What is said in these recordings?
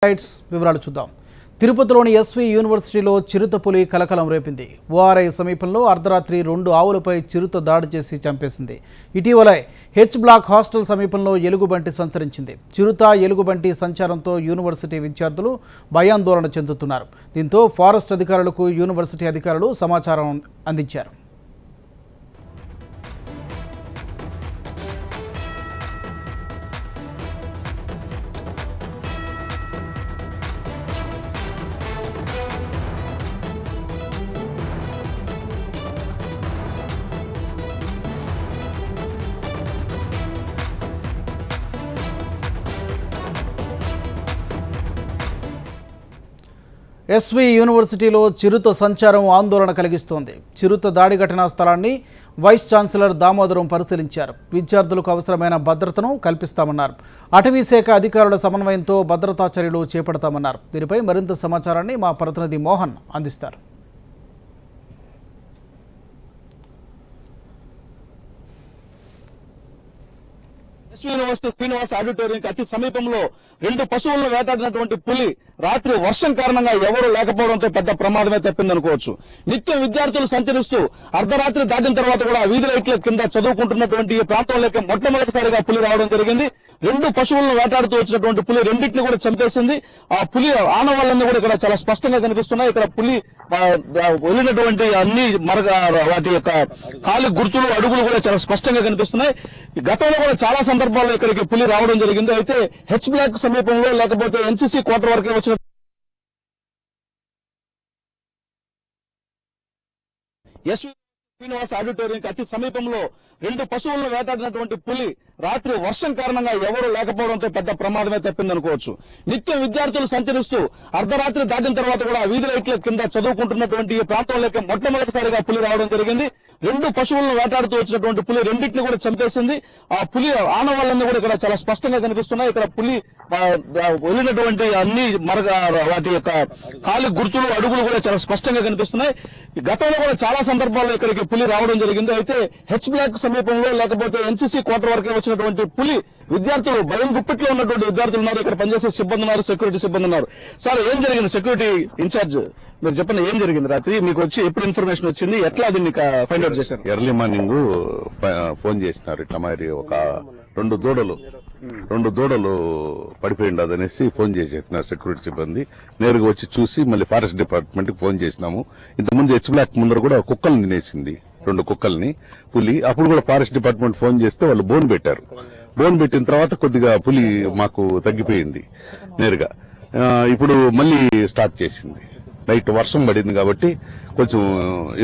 వివరాలు చూద్దాం. తిరుపతిలోని ఎస్వి యూనివర్సిటీలో చిరుతపులి కలకలం రేపింది. ఓఆర్ఐ సమీపంలో అర్ధరాత్రి 2 ఆవులపై చిరుత దాడి చేసి చంపేసింది. ఇటీవలే హెచ్ బ్లాక్ హాస్టల్ సమీపంలో ఎలుగుబంటి సంచరించింది. చిరుత ఎలుగుబంటి సంచారంతో యూనివర్సిటీ విద్యార్థులు భయాందోళన చెందుతున్నారు. దీంతో ఫారెస్ట్ అధికారులకు యూనివర్సిటీ అధికారులు సమాచారం అందించారు. ఎస్వి యూనివర్సిటీలో చిరుత సంచారం ఆందోళన కలిగిస్తోంది. చిరుత దాడి ఘటనా స్థలాన్ని వైస్ ఛాన్సలర్ దామోదరం పరిశీలించారు. విద్యార్థులకు అవసరమైన భద్రతను కల్పిస్తామన్నారు. అటవీ శాఖ అధికారుల సమన్వయంతో భద్రతా చర్యలు చేపడతామన్నారు. దీనిపై మరింత సమాచారాన్ని మా ప్రతినిధి మోహన్ అందిస్తారు. యూనివర్సిటీ శ్రీనివాస్ ఆడిటోరియం అతి సమీపంలో 2 పశువులను వేటాడినటువంటి పులి రాత్రి వర్షం కారణంగా ఎవరూ లేకపోవడంతో పెద్ద ప్రమాదమే తప్పిందనుకోవచ్చు. నిత్యం విద్యార్థులు సంచరిస్తూ అర్ధరాత్రి దాటిన తర్వాత కూడా వీధి లైట్ల కింద చదువుకుంటున్నటువంటి ఈ ప్రాంతంలోకి మొట్టమొదటిసారిగా పులి రావడం జరిగింది. 2 పశువులను వేటాడుతూ వచ్చినటువంటి పులి రెండింటిని కూడా చంపేసింది. ఆ పులి ఆనవాళ్ళన్నీ కూడా ఇక్కడ చాలా స్పష్టంగా కనిపిస్తున్నాయి. ఇక్కడ పులి వదిలినటువంటి అన్ని వాటి యొక్క కాలి గుర్తులు అడుగులు కూడా చాలా స్పష్టంగా కనిపిస్తున్నాయి. గతంలో కూడా చాలా సందర్భాల్లో ఇక్కడికి పులి రావడం జరిగింది. అయితే హెచ్ బ్లాక్ సమీపంలో లేకపోతే ఎన్సీసీ క్వార్టర్ వరకే వచ్చిన ఎస్వి శ్రీనివాస్ ఆడిటోరియం అతి సమీపంలో 2 పశువులను వేటాడినటువంటి పులి రాత్రి వర్షం కారణంగా ఎవరూ లేకపోవడంతో పెద్ద ప్రమాదమే తప్పిందనుకోవచ్చు. నిత్యం విద్యార్థులు సంచరిస్తూ అర్ధరాత్రి దాటిన తర్వాత కూడా వీధి లైట్ల కింద చదువుకుంటున్నటువంటి ఈ ప్రాంతంలోకి మొట్టమొదటిసారిగా పులి రావడం జరిగింది. 2 పశువులను వేటాడుతూ వచ్చినటువంటి పులి రెండింటిని కూడా చంపేసింది. ఆ పులి ఆనవాళ్ళన్నీ కూడా ఇక్కడ చాలా స్పష్టంగా కనిపిస్తున్నాయి. ఇక్కడ పులి వదిలినటువంటి అన్ని వాటి యొక్క కాలి గుర్తులు అడుగులు కూడా చాలా స్పష్టంగా కనిపిస్తున్నాయి. గతంలో కూడా చాలా సందర్భాల్లో ఇక్కడికి పులి రావడం జరిగింది. అయితే హెచ్ బ్లాక్ సమీపంలో లేకపోతే ఎన్సీసీ క్వార్టర్ వరకే వచ్చినటువంటి పులి విద్యార్థులు భయం గుప్పిట్లో ఉన్నటువంటి విద్యార్థులు ఉన్నారు. ఇక్కడ పనిచేసే సిబ్బంది ఉన్నారు, సెక్యూరిటీ సిబ్బంది ఉన్నారు. సార్, ఏం జరిగింది? సెక్యూరిటీ ఇన్ఛార్జ్ మీరు చెప్పండి, ఏం జరిగింది? రాత్రి మీకు వచ్చి ఎప్పుడు ఇన్ఫర్మేషన్ వచ్చింది? ఎట్లా అది మీకు ఫైండ్ అవుట్ చేశారు? ఎర్లీ మార్నింగ్ ఫోన్ చేసినారు. ఇట్లా మరి ఒక 2 దూడలు పడిపోయింది అనేసి ఫోన్ చేసేసినారు సెక్యూరిటీ సిబ్బంది. నేరుగా వచ్చి చూసి మళ్ళీ ఫారెస్ట్ డిపార్ట్మెంట్ కి ఫోన్ చేసినాము. ఇంతకుముందు హెచ్ బ్లాక్ ముందర కూడా కుక్కలను తినేసింది, 2 కుక్కల్ని పులి. అప్పుడు కూడా ఫారెస్ట్ డిపార్ట్మెంట్ ఫోన్ చేస్తే వాళ్ళు బోన్ పెట్టారు. బోన్ పెట్టిన తర్వాత కొద్దిగా పులి మాకు తగ్గిపోయింది నేరుగా. ఇప్పుడు మళ్ళీ స్టార్ట్ చేసింది. నైట్ వర్షం పడింది కాబట్టి కొంచెం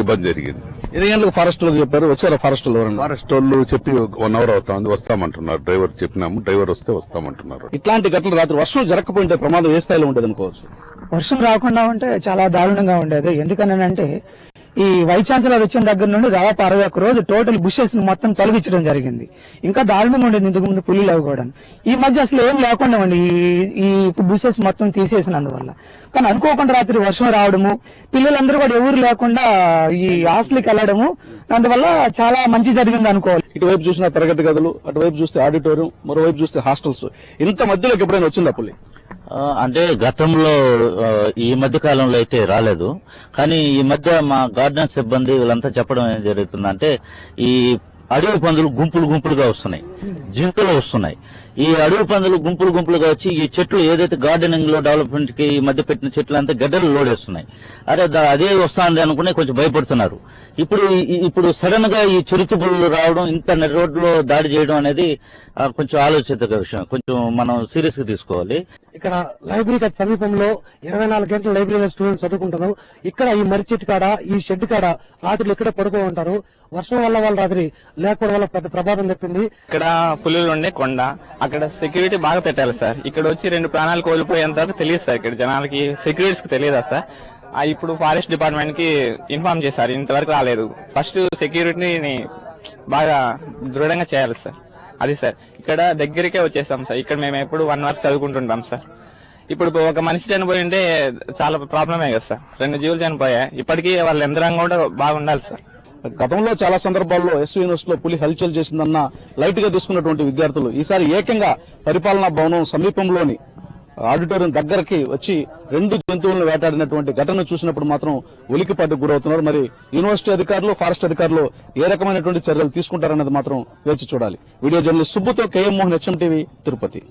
ఇబ్బంది జరిగింది. ఎన్ని గంటలకు ఫారెస్ట్ వాళ్ళు చెప్పారు? వచ్చారా ఫారెస్ట్ వాళ్ళు? ఫారెస్ట్ వాళ్ళు చెప్పి 1 అవర్ అవుతుంది, వస్తామంటున్నారు. డ్రైవర్ చెప్పినాము, డ్రైవర్ వస్తే వస్తామంటున్నారు. ఇట్లాంటి ఘటనలు రాత్రి వర్షం జరగకపోయింటే ప్రమాదం ఏ స్థాయిలో ఉండేది అనుకోవచ్చు? వర్షం రాకుండా ఉంటే చాలా దారుణంగా ఉండేది. ఎందుకనంటే ఈ వైస్ ఛాన్సలర్ వచ్చిన దగ్గర నుండి దాదాపు 61 రోజు టోటల్ బుషెస్ మొత్తం తొలగించడం జరిగింది. ఇంకా దారుణంగా ఉండేది ఇంతకు ముందు పులి లేవు కూడా. ఈ మధ్య అసలు ఏం లేకుండా ఉండి ఈ బుషెస్ మొత్తం తీసేసినందువల్ల. కానీ అనుకోకుండా రాత్రి వర్షం రావడము, పిల్లలందరూ కూడా ఎవరు లేకుండా ఈ హాస్టల్కి వెళ్ళడము, అందువల్ల చాలా మంచి జరిగింది అనుకోవాలి. ఇటువైపు చూసిన తరగతి గదులు, అటువైపు చూస్తే ఆడిటోరియం, మరోవైపు చూస్తే హాస్టల్స్. ఇంత మధ్యలోకి ఎప్పుడైనా వచ్చిందా పులి? అంటే గతంలో ఈ మధ్య కాలంలో అయితే రాలేదు. కానీ ఈ మధ్య మా గార్డెన్ సిబ్బంది వీళ్ళంతా చెప్పడం ఏం జరుగుతుందంటే ఈ అడవి పందులు గుంపులుగా వస్తున్నాయి, జింకలు వస్తున్నాయి. ఈ అడవి పందులు గుంపులుగా వచ్చి ఈ చెట్లు ఏదైతే గార్డెనింగ్ లో డెవలప్మెంట్ కి ఈ మధ్య పెట్టిన చెట్లు అంతా గడ్డలు లోడేస్తున్నాయి. అదే వస్తుంది అనుకుని కొంచెం భయపడుతున్నారు. ఇప్పుడు సడన్ గా ఈ చిరుతపులు రావడం, ఇంత రోడ్లో దాడి చేయడం అనేది కొంచెం ఆలోచిత విషయం. కొంచెం మనం సీరియస్ గా తీసుకోవాలి. ఇక్కడ లైబ్రరీకి సమీపంలో 24 గంటల లైబ్రరీ స్టూడెంట్స్ చదువుకుంటారు. ఇక్కడ ఈ మర్రి చెట్టు కాడ, ఈ షెడ్ కాడ రాత్రులు ఇక్కడే పడుకో ఉంటారు. వర్షం వల్ల వాళ్ళు రాత్రి లేకపోవడం వల్ల పెద్ద ప్రమాదం తప్పింది. ఇక్కడ పులులు ఉండే కొండ, అక్కడ సెక్యూరిటీ బాగా పెట్టాలి సార్. ఇక్కడ వచ్చి 2 ప్రాణాలు కోల్పోయేంత వరకు తెలియదు సార్. ఇక్కడ జనాలకి, సెక్యూరిటీస్ కి తెలియదా సార్? ఇప్పుడు ఫారెస్ట్ డిపార్ట్మెంట్ కి ఇన్ఫార్మ్ చేశారు, ఇంతవరకు రాలేదు. ఫస్ట్ సెక్యూరిటీని బాగా దృఢంగా చేయాలి సార్. అది సార్, ఇక్కడ దగ్గరికే వచ్చేసాం సార్. ఇక్కడ మేము ఎప్పుడు 1 వరకు చదువుకుంటుంటాం సార్. ఇప్పుడు ఒక మనిషి చనిపోయి ఉంటే చాలా ప్రాబ్లమే కదా సార్. 2 జీవులు చనిపోయాయి. ఇప్పటికీ వాళ్ళ యంత్రాంగం కూడా బాగుండాలి సార్. గతంలో చాలా సందర్భాల్లో ఎస్వి యూనివర్సిటీలో పులి హల్చల్ చేసిందన్న లైట్ గా తీసుకున్నటువంటి విద్యార్థులు ఈసారి ఏకంగా పరిపాలనా భవనం సమీపంలోని ఆడిటోరియం దగ్గరకి వచ్చి 2 జంతువులను వేటాడినటువంటి ఘటన చూసినప్పుడు మాత్రం ఉలికిపాటుకు గురవుతున్నారు. మరి యూనివర్సిటీ అధికారులు, ఫారెస్ట్ అధికారులు ఏ రకమైనటువంటి చర్యలు తీసుకుంటారన్నది మాత్రం వేచి చూడాలి. వీడియో జర్నలిస్ట్ సుబ్బుతో KM Mohan, HM TV, Tirupati.